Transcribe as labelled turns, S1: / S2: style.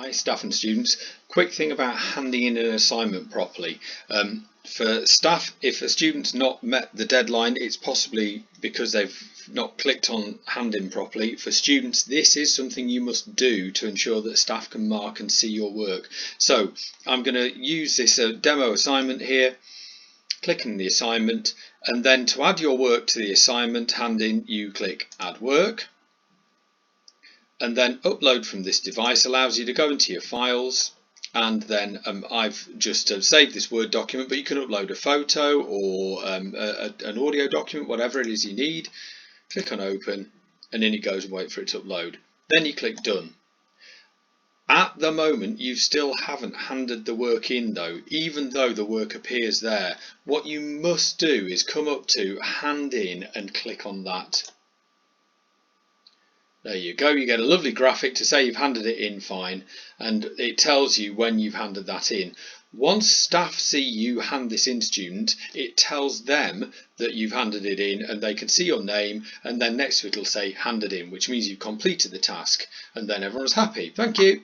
S1: Hi staff and students. Quick thing about handing in an assignment properly. For staff, if a student's not met the deadline, it's possibly because they've not clicked on hand in properly. For students, this is something you must do to ensure that staff can mark and see your work. So I'm going to use this demo assignment here, click on the assignment, and then to add your work to the assignment hand in, you click Add Work. And then upload from this device allows you to go into your files, and then I've just saved this Word document, but you can upload a photo or an audio document, whatever it is you need. Click on open, and in it goes and wait for it to upload. Then you click done. At the moment you still haven't handed the work in though, even though the work appears there. What you must do is come up to hand in and click on that. There you go, you get a lovely graphic to say you've handed it in fine, and it tells you when you've handed that in. Once staff see you hand this in, student, it tells them that you've handed it in, and they can see your name, and then next to it will say handed in, which means you've completed the task, and then everyone's happy. Thank you.